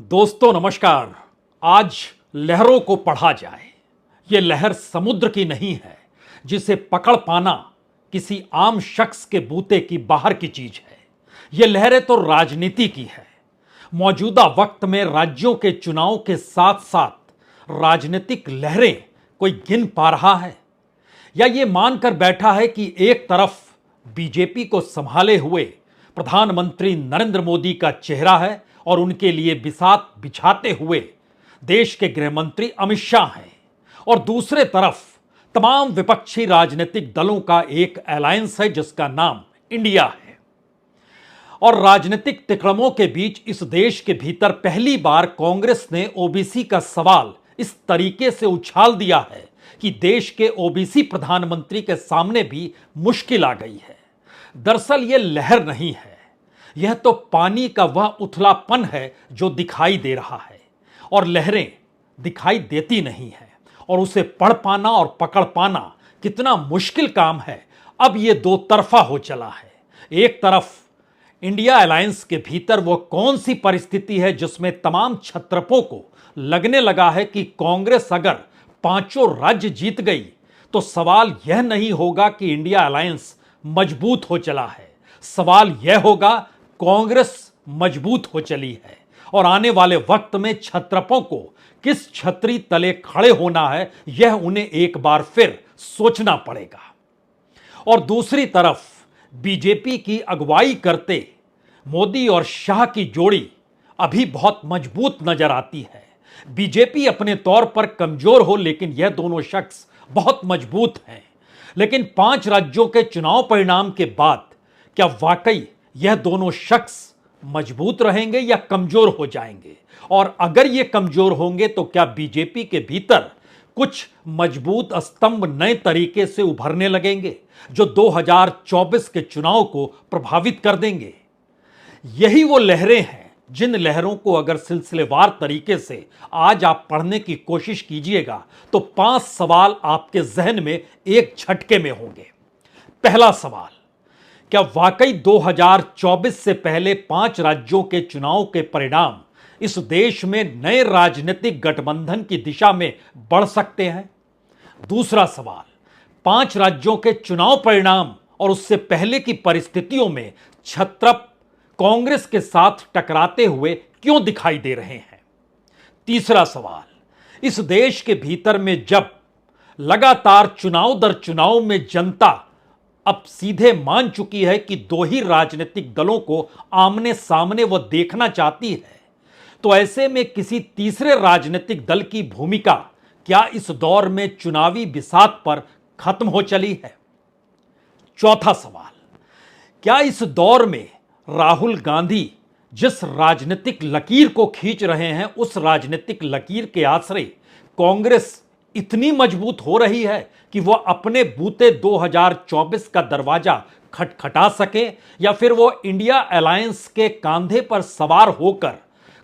दोस्तों नमस्कार। आज लहरों को पढ़ा जाए। ये लहर समुद्र की नहीं है जिसे पकड़ पाना किसी आम शख्स के बूते की बाहर की चीज है। ये लहरें तो राजनीति की है। मौजूदा वक्त में राज्यों के चुनाव के साथ साथ राजनीतिक लहरें कोई गिन पा रहा है या ये मानकर बैठा है कि एक तरफ बीजेपी को संभाले हुए प्रधानमंत्री नरेंद्र मोदी का चेहरा है और उनके लिए बिसात बिछाते हुए देश के गृह मंत्री अमित शाह हैं, और दूसरे तरफ तमाम विपक्षी राजनीतिक दलों का एक अलायंस है जिसका नाम इंडिया है। और राजनीतिक तिकड़मों के बीच इस देश के भीतर पहली बार कांग्रेस ने ओबीसी का सवाल इस तरीके से उछाल दिया है कि देश के ओबीसी प्रधानमंत्री के सामने भी मुश्किल आ गई है। दरअसल यह लहर नहीं है, यह तो पानी का वह उथलापन है जो दिखाई दे रहा है, और लहरें दिखाई देती नहीं है और उसे पढ़ पाना और पकड़ पाना कितना मुश्किल काम है। अब यह दो तरफा हो चला है। एक तरफ इंडिया अलायंस के भीतर वो कौन सी परिस्थिति है जिसमें तमाम छत्रपों को लगने लगा है कि कांग्रेस अगर पांचों राज्य जीत गई तो सवाल यह नहीं होगा कि इंडिया अलायंस मजबूत हो चला है, सवाल यह होगा कांग्रेस मजबूत हो चली है और आने वाले वक्त में छत्रपों को किस छतरी तले खड़े होना है यह उन्हें एक बार फिर सोचना पड़ेगा। और दूसरी तरफ बीजेपी की अगुवाई करते मोदी और शाह की जोड़ी अभी बहुत मजबूत नजर आती है। बीजेपी अपने तौर पर कमजोर हो लेकिन यह दोनों शख्स बहुत मजबूत हैं। लेकिन 5 राज्यों के चुनाव परिणाम के बाद क्या वाकई यह दोनों शख्स मजबूत रहेंगे या कमजोर हो जाएंगे? और अगर ये कमजोर होंगे तो क्या बीजेपी के भीतर कुछ मजबूत स्तंभ नए तरीके से उभरने लगेंगे जो 2024 के चुनाव को प्रभावित कर देंगे? यही वो लहरें हैं जिन लहरों को अगर सिलसिलेवार तरीके से आज आप पढ़ने की कोशिश कीजिएगा तो 5 सवाल आपके जहन में एक झटके में होंगे। पहला सवाल, क्या वाकई 2024 से पहले 5 राज्यों के चुनाव के परिणाम इस देश में नए राजनीतिक गठबंधन की दिशा में बढ़ सकते हैं? दूसरा सवाल, 5 राज्यों के चुनाव परिणाम और उससे पहले की परिस्थितियों में छत्रप कांग्रेस के साथ टकराते हुए क्यों दिखाई दे रहे हैं? तीसरा सवाल, इस देश के भीतर में जब लगातार चुनाव दर चुनाव में जनता अब सीधे मान चुकी है कि 2 ही राजनीतिक दलों को आमने सामने वह देखना चाहती है, तो ऐसे में किसी तीसरे राजनीतिक दल की भूमिका क्या इस दौर में चुनावी बिसात पर खत्म हो चली है? चौथा सवाल, क्या इस दौर में राहुल गांधी जिस राजनीतिक लकीर को खींच रहे हैं उस राजनीतिक लकीर के आश्रय कांग्रेस इतनी मजबूत हो रही है कि वह अपने बूते 2024 का दरवाजा खटखटा सके, या फिर वो इंडिया अलायंस के कंधे पर सवार होकर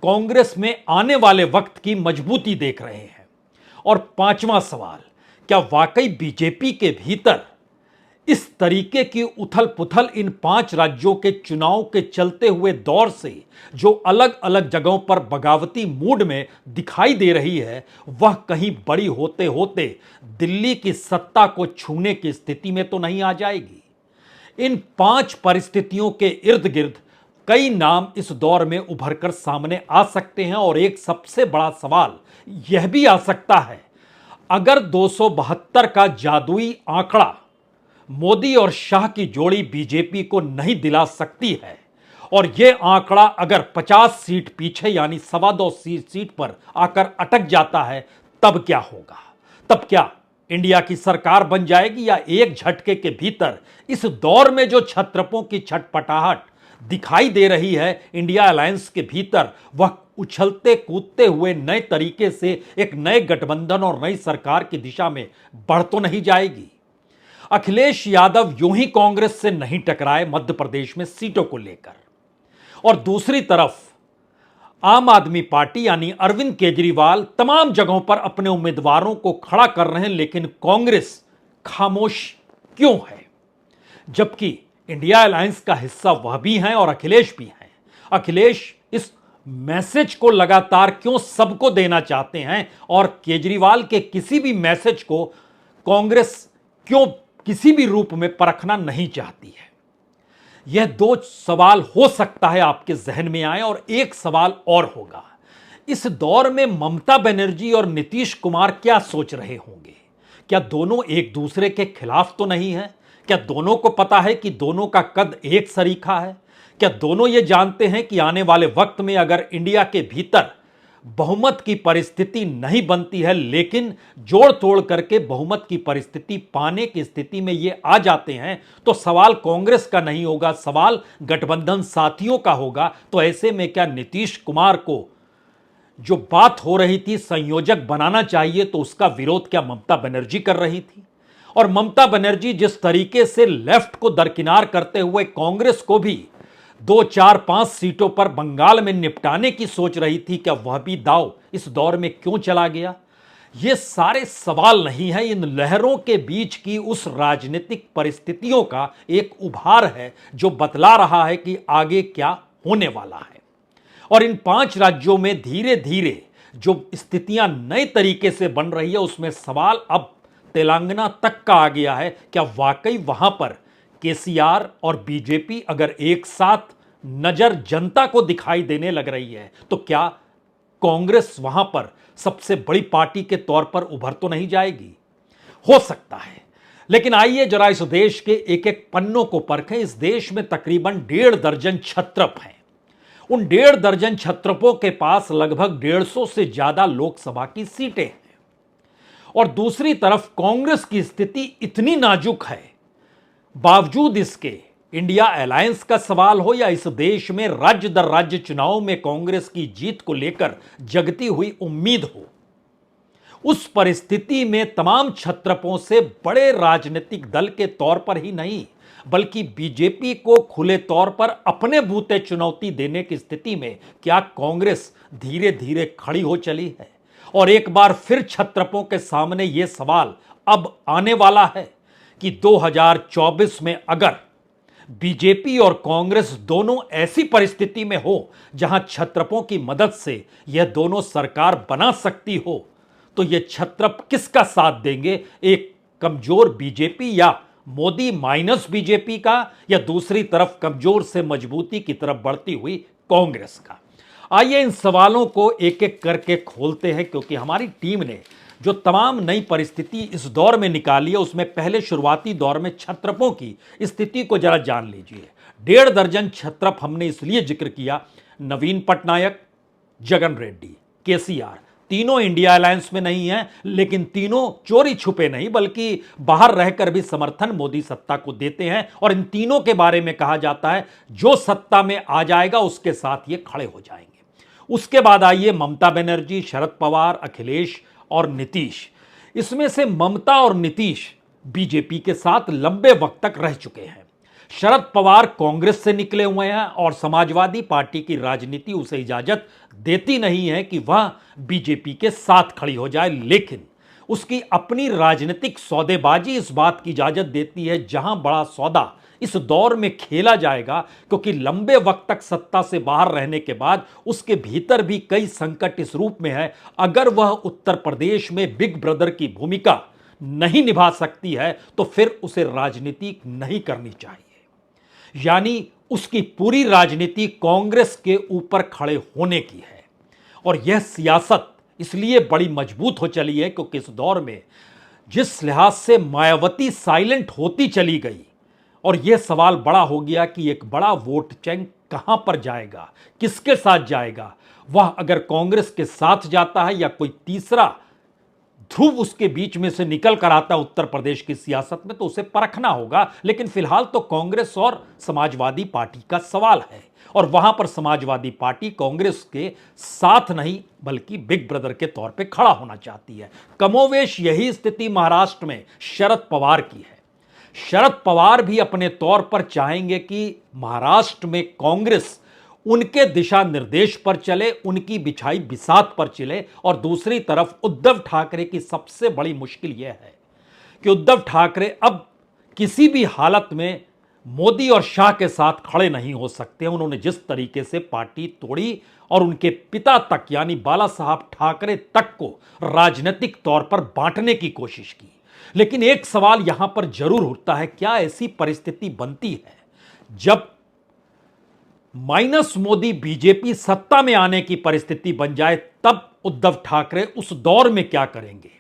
कांग्रेस में आने वाले वक्त की मजबूती देख रहे हैं? और पांचवा सवाल, क्या वाकई बीजेपी के भीतर इस तरीके की उथल पुथल इन 5 राज्यों के चुनाव के चलते हुए दौर से जो अलग अलग जगहों पर बगावती मूड में दिखाई दे रही है वह कहीं बड़ी होते होते दिल्ली की सत्ता को छूने की स्थिति में तो नहीं आ जाएगी? इन 5 परिस्थितियों के इर्द गिर्द कई नाम इस दौर में उभरकर सामने आ सकते हैं और एक सबसे बड़ा सवाल यह भी आ सकता है, अगर 272 का जादुई आंकड़ा मोदी और शाह की जोड़ी बीजेपी को नहीं दिला सकती है और यह आंकड़ा अगर 50 सीट पीछे यानी 2.25 सीट पर आकर अटक जाता है तब क्या होगा? तब क्या इंडिया की सरकार बन जाएगी या एक झटके के भीतर इस दौर में जो छत्रपों की छटपटाहट दिखाई दे रही है इंडिया अलायंस के भीतर वह उछलते कूदते हुए नए तरीके से एक नए गठबंधन और नई सरकार की दिशा में बढ़ तो नहीं जाएगी? अखिलेश यादव यूं ही कांग्रेस से नहीं टकराए मध्य प्रदेश में सीटों को लेकर, और दूसरी तरफ आम आदमी पार्टी यानी अरविंद केजरीवाल तमाम जगहों पर अपने उम्मीदवारों को खड़ा कर रहे हैं, लेकिन कांग्रेस खामोश क्यों है? जबकि इंडिया अलायंस का हिस्सा वह भी हैं और अखिलेश भी हैं। अखिलेश इस मैसेज को लगातार क्यों सबको देना चाहते हैं और केजरीवाल के किसी भी मैसेज को कांग्रेस क्यों किसी भी रूप में परखना नहीं चाहती है? यह दो सवाल हो सकता है आपके जहन में आए, और एक सवाल और होगा, इस दौर में ममता बनर्जी और नीतीश कुमार क्या सोच रहे होंगे? क्या दोनों एक दूसरे के खिलाफ तो नहीं है? क्या दोनों को पता है कि दोनों का कद एक सरीखा है? क्या दोनों ये जानते हैं कि आने वाले वक्त में अगर इंडिया के भीतर बहुमत की परिस्थिति नहीं बनती है, लेकिन जोड़ तोड़ करके बहुमत की परिस्थिति पाने की स्थिति में ये आ जाते हैं, तो सवाल कांग्रेस का नहीं होगा, सवाल गठबंधन साथियों का होगा। तो ऐसे में क्या नीतीश कुमार को जो बात हो रही थी संयोजक बनाना चाहिए, तो उसका विरोध क्या ममता बनर्जी कर रही थी? और ममता बनर्जी जिस तरीके से लेफ्ट को दरकिनार करते हुए कांग्रेस को भी 2, 4, 5 सीटों पर बंगाल में निपटाने की सोच रही थी, क्या वह भी दांव इस दौर में क्यों चला गया? ये सारे सवाल नहीं है, इन लहरों के बीच की उस राजनीतिक परिस्थितियों का एक उभार है जो बतला रहा है कि आगे क्या होने वाला है। और इन 5 राज्यों में धीरे धीरे जो स्थितियां नए तरीके से बन रही है, उसमें सवाल अब तेलंगाना तक का आ गया है। क्या वाकई वहां पर केसीआर और बीजेपी अगर एक साथ नजर जनता को दिखाई देने लग रही है, तो क्या कांग्रेस वहां पर सबसे बड़ी पार्टी के तौर पर उभर तो नहीं जाएगी? हो सकता है, लेकिन आइए जरा इस देश के एक एक पन्नों को परखें। इस देश में तकरीबन 1.5 दर्जन छत्रप हैं। उन 1.5 दर्जन छत्रपों के पास लगभग 150 से ज्यादा लोकसभा की सीटें हैं। और दूसरी तरफ कांग्रेस की स्थिति इतनी नाजुक है, बावजूद इसके इंडिया अलायंस का सवाल हो या इस देश में राज्य दर राज्य चुनाव में कांग्रेस की जीत को लेकर जगती हुई उम्मीद हो, उस परिस्थिति में तमाम छत्रपों से बड़े राजनीतिक दल के तौर पर ही नहीं, बल्कि बीजेपी को खुले तौर पर अपने बूते चुनौती देने की स्थिति में क्या कांग्रेस धीरे धीरे खड़ी हो चली है? और एक बार फिर छत्रपों के सामने यह सवाल अब आने वाला है कि 2024 में अगर बीजेपी और कांग्रेस दोनों ऐसी परिस्थिति में हो जहां छत्रपों की मदद से यह दोनों सरकार बना सकती हो, तो यह छत्रप किसका साथ देंगे? एक कमजोर बीजेपी या मोदी माइनस बीजेपी का, या दूसरी तरफ कमजोर से मजबूती की तरफ बढ़ती हुई कांग्रेस का? आइए इन सवालों को एक एक करके खोलते हैं, क्योंकि हमारी टीम ने जो तमाम नई परिस्थिति इस दौर में निकाली है, उसमें पहले शुरुआती दौर में छत्रपों की स्थिति को जरा जान लीजिए। 1.5 दर्जन छत्रप हमने इसलिए जिक्र किया, नवीन पटनायक, जगन रेड्डी, केसीआर, तीनों इंडिया अलायंस में नहीं हैं, लेकिन तीनों चोरी छुपे नहीं बल्कि बाहर रहकर भी समर्थन मोदी सत्ता को देते हैं। और इन तीनों के बारे में कहा जाता है जो सत्ता में आ जाएगा उसके साथ ये खड़े हो जाएंगे। उसके बाद आइए ममता बनर्जी, शरद पवार, अखिलेश और नीतीश। इसमें से ममता और नीतीश बीजेपी के साथ लंबे वक्त तक रह चुके हैं। शरद पवार कांग्रेस से निकले हुए हैं और समाजवादी पार्टी की राजनीति उसे इजाजत देती नहीं है कि वह बीजेपी के साथ खड़ी हो जाए, लेकिन उसकी अपनी राजनीतिक सौदेबाजी इस बात की इजाजत देती है जहां बड़ा सौदा इस दौर में खेला जाएगा, क्योंकि लंबे वक्त तक सत्ता से बाहर रहने के बाद उसके भीतर भी कई संकट इस रूप में है। अगर वह उत्तर प्रदेश में बिग ब्रदर की भूमिका नहीं निभा सकती है तो फिर उसे राजनीति नहीं करनी चाहिए। यानी उसकी पूरी राजनीति कांग्रेस के ऊपर खड़े होने की है। और यह सियासत इसलिए बड़ी मजबूत हो चली है क्योंकि इस दौर में जिस लिहाज से मायावती साइलेंट होती चली गई, और यह सवाल बड़ा हो गया कि एक बड़ा वोट बैंक कहां पर जाएगा, किसके साथ जाएगा। वह अगर कांग्रेस के साथ जाता है या कोई तीसरा ध्रुव उसके बीच में से निकल कर आता उत्तर प्रदेश की सियासत में, तो उसे परखना होगा। लेकिन फिलहाल तो कांग्रेस और समाजवादी पार्टी का सवाल है, और वहां पर समाजवादी पार्टी कांग्रेस के साथ नहीं बल्कि बिग ब्रदर के तौर पे खड़ा होना चाहती है। कमोवेश यही स्थिति महाराष्ट्र में शरद पवार की है। शरद पवार भी अपने तौर पर चाहेंगे कि महाराष्ट्र में कांग्रेस उनके दिशा निर्देश पर चले, उनकी बिछाई बिसात पर चले। और दूसरी तरफ उद्धव ठाकरे की सबसे बड़ी मुश्किल यह है कि उद्धव ठाकरे अब किसी भी हालत में मोदी और शाह के साथ खड़े नहीं हो सकते। उन्होंने जिस तरीके से पार्टी तोड़ी और उनके पिता तक यानी बाला साहब ठाकरे तक को राजनीतिक तौर पर बांटने की कोशिश की। लेकिन एक सवाल यहां पर जरूर उठता है, क्या ऐसी परिस्थिति बनती है जब माइनस मोदी बीजेपी सत्ता में आने की परिस्थिति बन जाए, तब उद्धव ठाकरे उस दौर में क्या करेंगे?